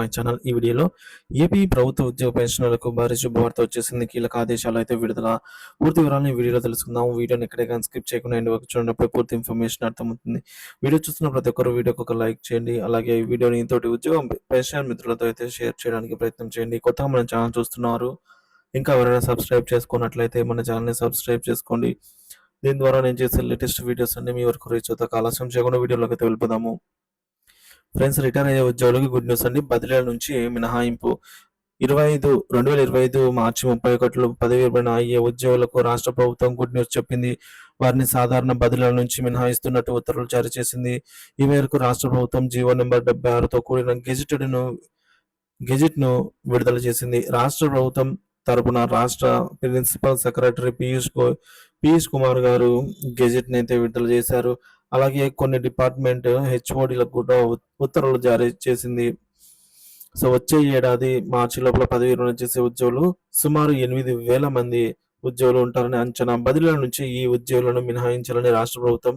My channel. ఈ వీడియోలో AP ప్రభుత్వ ఉద్యోగ పెన్షనర్లకు భారీ శుభవార్త వచ్చేసింది. కీలక ఆదేశాలు అయితే విడుదల. పూర్తి వివరాలను ఈ వీడియోలో తెలుసుకుందాం. వీడియోని ఎక్కడే కానీ స్కిప్ చేయకుండా ఎండ్ వరకు చూడనప్పుడు పూర్తి ఇన్ఫర్మేషన్ అర్థమవుతుంది. వీడియో చూస్తున్న ప్రతి ఒక్కరు వీడియోకి ఒక లైక్ చేయండి. అలాగే ఈ వీడియోని తోటి ఉద్యోగం పెన్షన్ మిత్రులతో అయితే షేర్ చేయడానికి ప్రయత్నం చేయండి. కొత్తగా మన ఛానల్ చూస్తున్నారు, ఇంకా ఎవరైనా సబ్స్క్రైబ్ చేసుకున్నట్లయితే మన ఛానల్ని సబ్స్క్రైబ్ చేసుకోండి. దీని ద్వారా నేను చేసే లేటెస్ట్ వీడియోస్ అన్ని మీ వరకు రీచ్ అవుతాయి. ఆలస్యం చేయకుండా వీడియోలోకి అయితే వెళ్ళిపోదాము. ఫ్రెండ్స్, రిటైర్ అయ్యే ఉద్యోగులకి గుడ్ న్యూస్ అండి. బదిలీల నుంచి మినహాయింపు. 2025 మార్చి 31 పదవి విరమణ అయ్యే ఉద్యోగులకు రాష్ట్ర ప్రభుత్వం గుడ్ న్యూస్ చెప్పింది. వారిని సాధారణ బదిలీల నుంచి మినహాయిస్తున్నట్టు ఉత్తర్వులు జారీ చేసింది. ఈ మేరకు రాష్ట్ర ప్రభుత్వం జీవో నెంబర్ 76తో కూడిన గెజిట్ను విడుదల చేసింది. రాష్ట్ర ప్రభుత్వం తరపున రాష్ట్ర ప్రిన్సిపల్ సెక్రటరీ పీయూష్ కుమార్ గారు గెజిట్ని అయితే విడుదల చేశారు. అలాగే కొన్ని డిపార్ట్మెంట్ హెచ్ఓడీలకు కూడా ఉత్తర్వులు జారీ చేసింది. సో వచ్చే ఏడాది మార్చి లోపల పదవి విరమణ చేసే ఉద్యోగులు సుమారు 8,000 మంది ఉద్యోగులు ఉంటారని అంచనా. బదిలీల నుంచి ఈ ఉద్యోగులను మినహాయించాలని రాష్ట్ర ప్రభుత్వం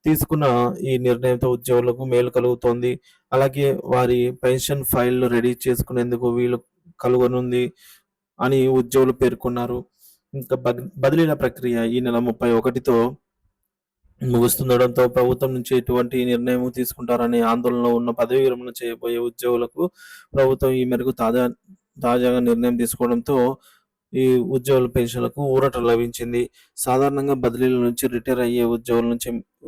తీసుకున్న ఈ నిర్ణయంతో ఉద్యోగులకు మేలు కలుగుతోంది. అలాగే వారి పెన్షన్ ఫైళ్లు రెడీ చేసుకునేందుకు వీలు కలుగనుంది అని ఉద్యోగులు పేర్కొన్నారు. ఇంకా బదిలీల ప్రక్రియ ఈ నెల 31తో ముగుస్తుండడంతో ప్రభుత్వం నుంచి ఎటువంటి నిర్ణయం తీసుకుంటారనే ఆందోళనలో ఉన్న పదవి విరమణ చేయబోయే ఉద్యోగులకు ప్రభుత్వం ఈ మేరకు తాజాగా నిర్ణయం తీసుకోవడంతో ఈ ఉద్యోగుల పెన్షన్లకు ఊరట లభించింది. సాధారణంగా బదిలీల నుంచి రిటైర్ అయ్యే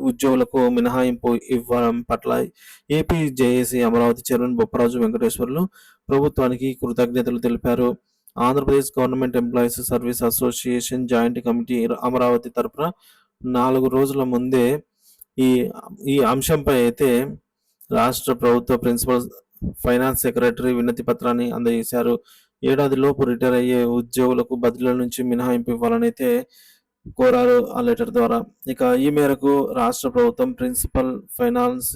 ఉద్యోగులకు మినహాయింపు ఇవ్వడం పట్ల AP JAC Amaravati chairman Bopparaju Venkateswarlu ప్రభుత్వానికి కృతజ్ఞతలు తెలిపారు. Andhra Pradesh government employees service association joint committee Amaravati తరపున 4 రోజుల ముందే ఈ అంశంపై అయితే రాష్ట్ర ప్రభుత్వ ప్రిన్సిపల్ ఫైనాన్స్ సెక్రటరీ వినతి పత్రాన్ని అందజేశారు. ఏడాదిలోపు రిటైర్ అయ్యే ఉద్యోగులకు బదిలీల నుంచి మినహాయింపు ఇవ్వాలని అయితే కోరారు ఆ లెటర్ ద్వారా. ఇక ఈ మేరకు రాష్ట్ర ప్రభుత్వం ప్రిన్సిపల్ ఫైనాన్స్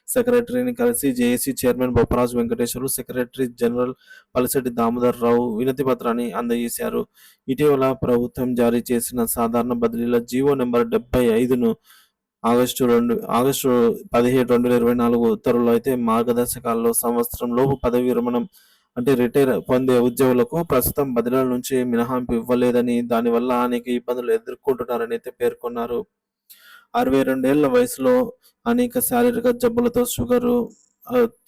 సెక్రటరీని కలిసి JAC chairman Bopparaju Venkateswarlu, secretary general Palisetti Damodar Rao వినతి పత్రాన్ని అందజేశారు. ఇటీవల ప్రభుత్వం జారీ చేసిన సాధారణ బదిలీల జీవో నెంబర్ 75ను ఆగస్టు 17, 2024 ఉత్తర్వులు అయితే మార్గదర్శకాల్లో సంవత్సరం లోపు పదవి విరమణం అంటే రిటైర్ పొందే ఉద్యోగులకు ప్రస్తుతం బదిలీల నుంచి మినహాయింపు ఇవ్వలేదని, దానివల్ల అనేక ఇబ్బందులు ఎదుర్కొంటున్నారని అయితే పేర్కొన్నారు. 62 ఏళ్ల వయసులో అనేక శారీరక జబ్బులతో, షుగరు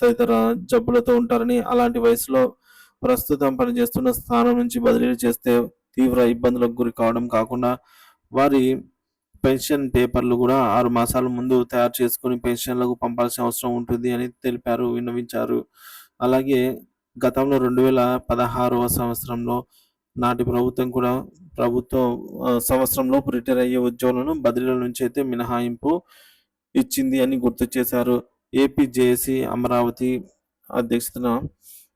తదితర జబ్బులతో ఉంటారని, అలాంటి వయసులో ప్రస్తుతం పనిచేస్తున్న స్థానం నుంచి బదిలీలు చేస్తే తీవ్ర ఇబ్బందులకు గురి కావడం కాకుండా వారి పెన్షన్ పేపర్లు కూడా 6 మాసాల ముందు తయారు చేసుకుని పెన్షన్లకు పంపాల్సిన అవసరం ఉంటుంది అని విన్నవించారు. అలాగే గతంలో 2016వ సంవత్సరంలో నాటి ప్రభుత్వం కూడా సంవత్సరంలోపు రిటైర్ అయ్యే ఉద్యోగులను బదిలీల నుంచి అయితే మినహాయింపు ఇచ్చింది అని గుర్తు చేశారు. ఏపీ జేఏసీ అమరావతి అధ్యక్షతన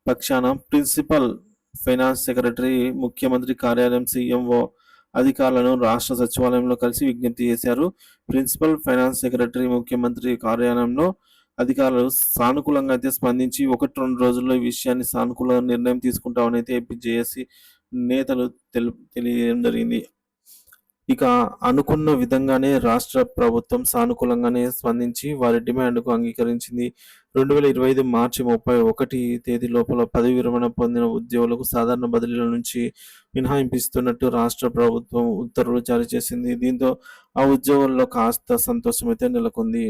పక్షాన ప్రిన్సిపల్ ఫైనాన్స్ సెక్రటరీ ముఖ్యమంత్రి కార్యాలయం సీఎంఓ అధికారులను రాష్ట్ర సచివాలయంలో కలిసి విజ్ఞప్తి చేశారు. ప్రిన్సిపల్ ఫైనాన్స్ సెక్రటరీ ముఖ్యమంత్రి కార్యాలయంలో అధికారులు సానుకూలంగా అయితే స్పందించి 1-2 రోజుల్లో ఈ విషయాన్ని సానుకూల నిర్ణయం తీసుకుంటామని అయితే ఏపీ జేఏసీ నేతలు తెలియజేయడం జరిగింది. ఇక అనుకున్న విధంగానే రాష్ట్ర ప్రభుత్వం సానుకూలంగానే స్పందించి వారి డిమాండ్కు అంగీకరించింది. 2025 మార్చి 31 తేదీ లోపల పదవి విరమణ పొందిన ఉద్యోగులకు సాధారణ బదిలీల నుంచి మినహాయింపిస్తున్నట్టు రాష్ట్ర ప్రభుత్వం ఉత్తర్వులు జారీ చేసింది. దీంతో ఆ ఉద్యోగుల్లో కాస్త సంతోషమైతే నెలకొంది.